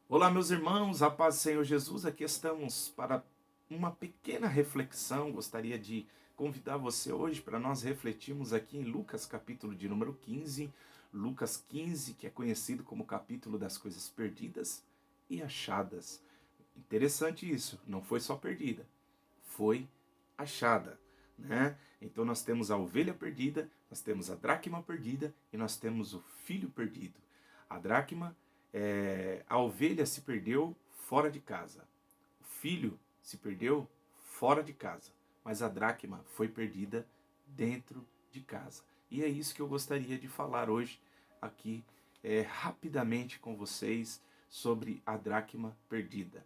Olá, meus irmãos, a paz do Senhor Jesus, aqui estamos para uma pequena reflexão. Gostaria de convidar você hoje para nós refletirmos aqui em Lucas, capítulo de número 15, Lucas 15, que é conhecido como capítulo das coisas perdidas e achadas. Interessante isso, não foi só perdida, foi achada, né? Então nós temos a ovelha perdida, nós temos a dracma perdida e nós temos o filho perdido. A dracma, a ovelha se perdeu fora de casa, o filho se perdeu fora de casa, mas a dracma foi perdida dentro de casa. E é isso que eu gostaria de falar hoje aqui, rapidamente com vocês sobre a dracma perdida.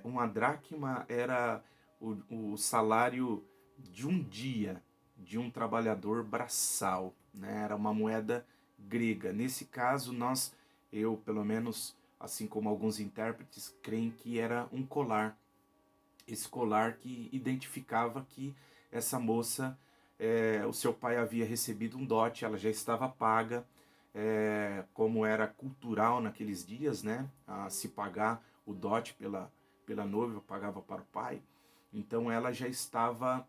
Uma dracma era o salário de um dia de um trabalhador braçal, né? Era uma moeda grega. Nesse caso, eu pelo menos, assim como alguns intérpretes, creem que era um colar. Esse colar que identificava que essa moça, o seu pai havia recebido um dote, ela já estava paga, como era cultural naqueles dias, né? A se pagar o dote pela noiva, pagava para o pai. Então ela já estava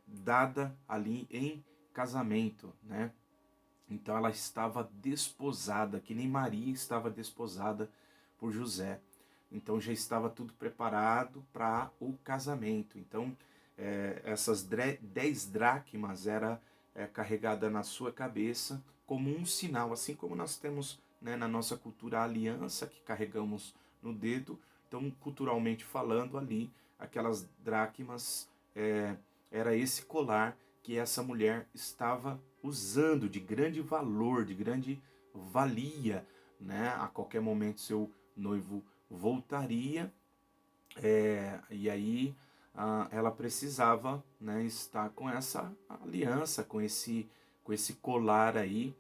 dada ali em casamento, né? Então ela estava desposada, que nem Maria estava desposada por José. Então já estava tudo preparado para o casamento. Então essas 10 dracmas era carregada na sua cabeça como um sinal, assim como nós temos, né, na nossa cultura a aliança que carregamos no dedo. Então, culturalmente falando, ali aquelas dracmas era esse colar que essa mulher estava usando de grande valor, de grande valia, né? A qualquer momento seu noivo voltaria, e aí ela precisava, né, estar com essa aliança, com esse colar aí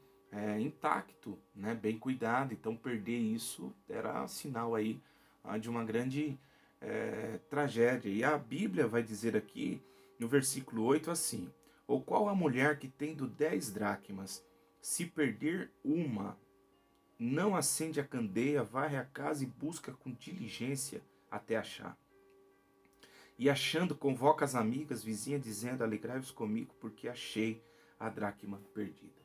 intacto, né, bem cuidado. Então perder isso era sinal aí de uma grande tragédia. E a Bíblia vai dizer aqui no versículo 8 assim: ou qual a mulher que tendo 10 dracmas, se perder uma, não acende a candeia, varre a casa e busca com diligência até achar. E achando, convoca as amigas, vizinhas, dizendo: alegrai-vos comigo, porque achei a dracma perdida.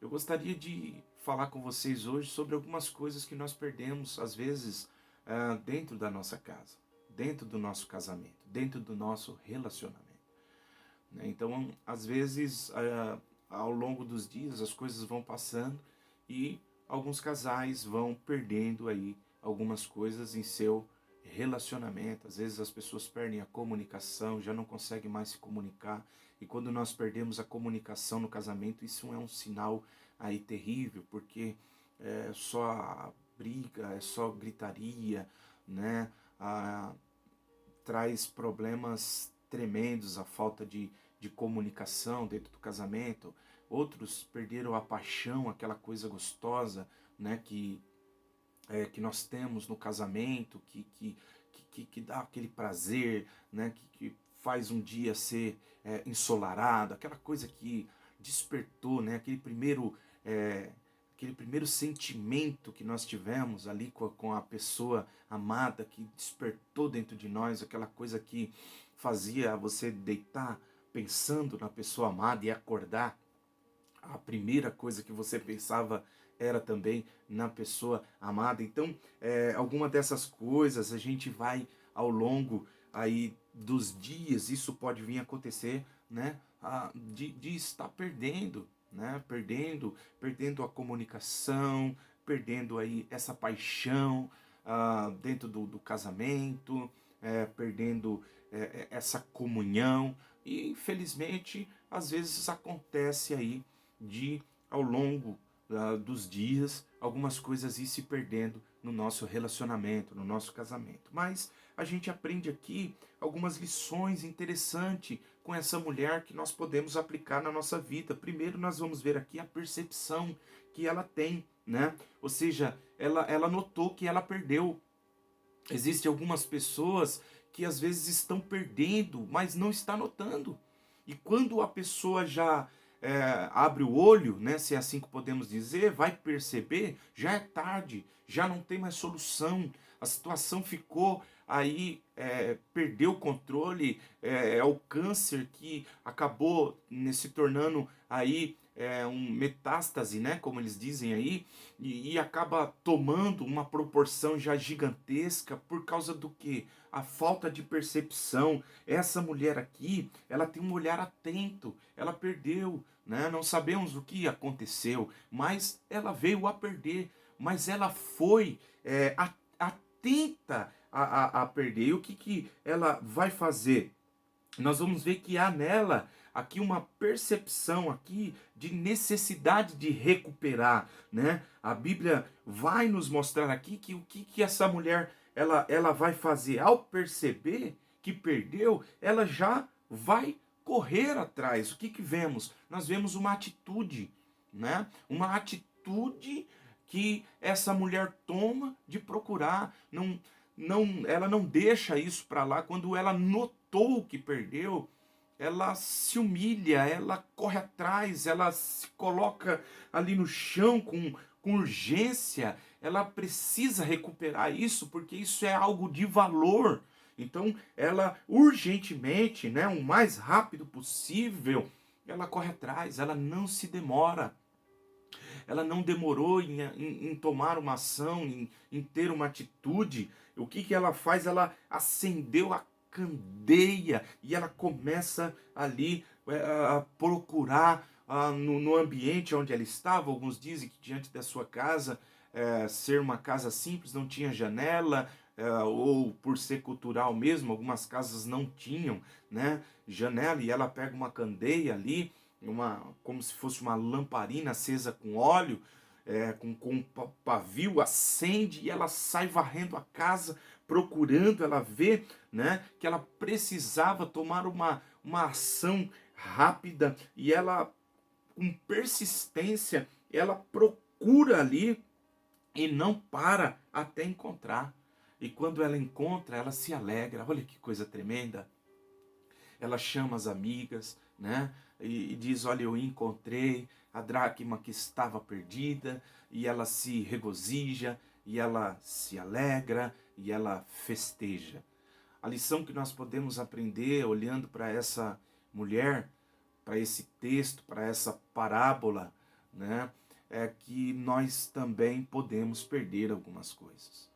Eu gostaria de falar com vocês hoje sobre algumas coisas que nós perdemos, às vezes, dentro da nossa casa, dentro do nosso casamento, dentro do nosso relacionamento. Né? Então, às vezes, ao longo dos dias, as coisas vão passando e alguns casais vão perdendo aí algumas coisas em seu relacionamento. Às vezes as pessoas perdem a comunicação, já não conseguem mais se comunicar. E quando nós perdemos a comunicação no casamento, isso é um sinal aí terrível, porque é só briga, é só gritaria, né? Traz problemas tremendos, a falta de comunicação dentro do casamento. Outros perderam a paixão, aquela coisa gostosa, né, que nós temos no casamento, que dá aquele prazer, né, que faz um dia ser ensolarado, aquela coisa que despertou, né, é, aquele primeiro sentimento que nós tivemos ali com a pessoa amada, que despertou dentro de nós, aquela coisa que fazia você deitar pensando na pessoa amada e acordar, a primeira coisa que você pensava era também na pessoa amada. Então, alguma dessas coisas a gente vai ao longo aí dos dias, isso pode vir a acontecer, né? De estar perdendo, né? Perdendo a comunicação, perdendo aí essa paixão dentro do casamento, perdendo essa comunhão. E infelizmente, às vezes acontece aí de, ao longo dos dias, algumas coisas ir se perdendo no nosso relacionamento, no nosso casamento. Mas a gente aprende aqui algumas lições interessantes com essa mulher que nós podemos aplicar na nossa vida. Primeiro, nós vamos ver aqui a percepção que ela tem, né? Ou seja, ela notou que ela perdeu. Existem algumas pessoas que às vezes estão perdendo, mas não está notando. E quando a pessoa já abre o olho, né, se é assim que podemos dizer, vai perceber, já é tarde, já não tem mais solução, a situação ficou aí, perdeu o controle, é o câncer que acabou se tornando aí um metástase, né, como eles dizem aí, e acaba tomando uma proporção já gigantesca por causa do que? A falta de percepção. Essa mulher aqui, ela tem um olhar atento, ela perdeu, né? Não sabemos o que aconteceu, mas ela veio a perder, mas ela foi atenta a perder. E o que ela vai fazer? Nós vamos ver que há nela aqui uma percepção aqui de necessidade de recuperar, né? A Bíblia vai nos mostrar aqui que o que essa mulher ela vai fazer ao perceber que perdeu, ela já vai correr atrás. O que vemos? Nós vemos uma atitude, né? Uma atitude que essa mulher toma de procurar, ela não deixa isso para lá. Quando ela notou que perdeu, ela se humilha, ela corre atrás, ela se coloca ali no chão com urgência. Ela precisa recuperar isso, porque isso é algo de valor. Então, ela urgentemente, né, o mais rápido possível, ela corre atrás, ela não se demora. Ela não demorou em tomar uma ação, em ter uma atitude. O que ela faz? Ela acendeu a candeia e ela começa ali a procurar no ambiente onde ela estava. Alguns dizem que diante da sua casa, ser uma casa simples, não tinha janela, ou por ser cultural mesmo, algumas casas não tinham, né, janela, e ela pega uma candeia ali, como se fosse uma lamparina acesa com óleo, com pavio, acende e ela sai varrendo a casa, procurando. Ela vê, né, que ela precisava tomar uma ação rápida, e ela, com persistência, ela procura ali e não para até encontrar. E quando ela encontra, ela se alegra. Olha que coisa tremenda. Ela chama as amigas, né? E diz: olha, eu encontrei a dracma que estava perdida. E ela se regozija, e ela se alegra, e ela festeja. A lição que nós podemos aprender olhando para essa mulher, para esse texto, para essa parábola, né, é que nós também podemos perder algumas coisas.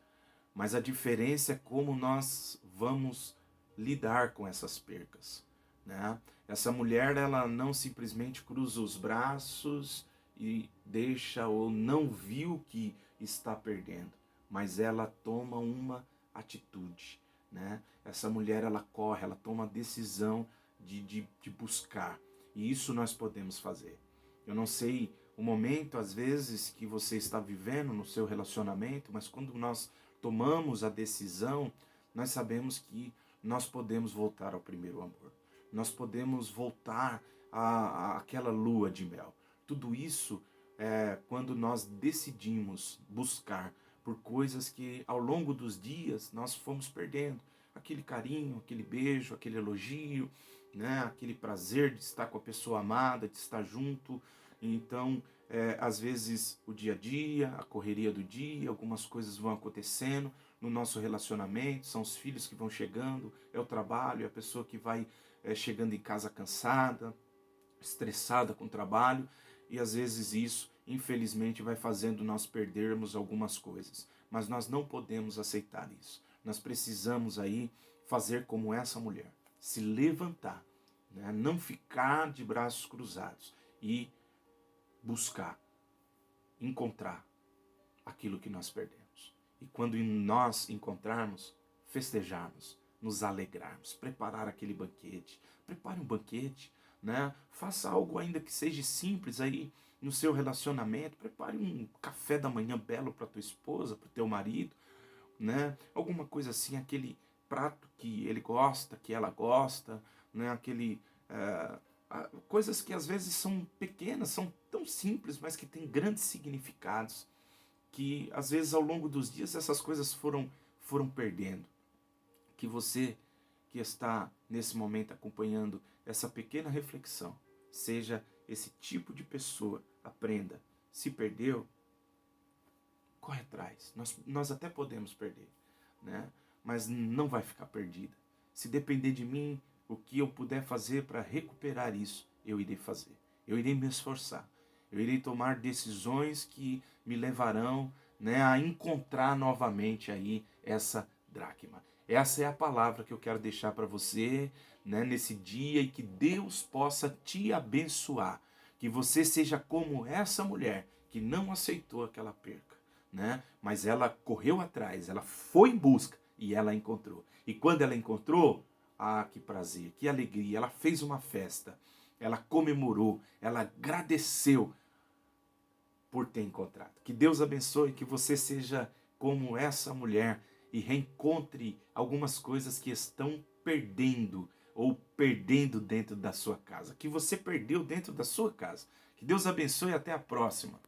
Mas a diferença é como nós vamos lidar com essas percas, né? Essa mulher, ela não simplesmente cruza os braços e deixa ou não viu que está perdendo, mas ela toma uma atitude, né? Essa mulher, ela corre, ela toma a decisão de buscar, e isso nós podemos fazer. Eu não sei o momento, às vezes, que você está vivendo no seu relacionamento, mas quando nós tomamos a decisão, nós sabemos que nós podemos voltar ao primeiro amor. Nós podemos voltar àquela lua de mel. Tudo isso é quando nós decidimos buscar por coisas que ao longo dos dias nós fomos perdendo. Aquele carinho, aquele beijo, aquele elogio, né? Aquele prazer de estar com a pessoa amada, de estar junto. Então, às vezes o dia a dia, a correria do dia, algumas coisas vão acontecendo no nosso relacionamento, são os filhos que vão chegando, é o trabalho, é a pessoa que vai chegando em casa cansada, estressada com o trabalho, e às vezes isso, infelizmente, vai fazendo nós perdermos algumas coisas. Mas nós não podemos aceitar isso. Nós precisamos aí fazer como essa mulher, se levantar, né? Não ficar de braços cruzados e buscar, encontrar aquilo que nós perdemos. E quando nós encontrarmos, festejarmos, nos alegrarmos, preparar aquele banquete. Prepare um banquete, né? Faça algo ainda que seja simples aí no seu relacionamento. Prepare um café da manhã belo para tua esposa, para o teu marido, né? Alguma coisa assim, aquele prato que ele gosta, que ela gosta, né? Coisas que às vezes são pequenas, são tão simples, mas que têm grandes significados, que às vezes ao longo dos dias essas coisas foram perdendo. Que você que está nesse momento acompanhando essa pequena reflexão seja esse tipo de pessoa, aprenda. Se perdeu, corre atrás. Nós até podemos perder, né? Mas não vai ficar perdida. Se depender de mim, o que eu puder fazer para recuperar isso, eu irei fazer. Eu irei me esforçar. Eu irei tomar decisões que me levarão, né, a encontrar novamente aí essa dracma. Essa é a palavra que eu quero deixar para você, né, nesse dia, e que Deus possa te abençoar. Que você seja como essa mulher que não aceitou aquela perca, né? Mas ela correu atrás, ela foi em busca e ela encontrou. E quando ela encontrou, ah, que prazer, que alegria, ela fez uma festa, ela comemorou, ela agradeceu por ter encontrado. Que Deus abençoe, que você seja como essa mulher e reencontre algumas coisas que estão perdendo ou perdendo dentro da sua casa, que você perdeu dentro da sua casa. Que Deus abençoe e até a próxima.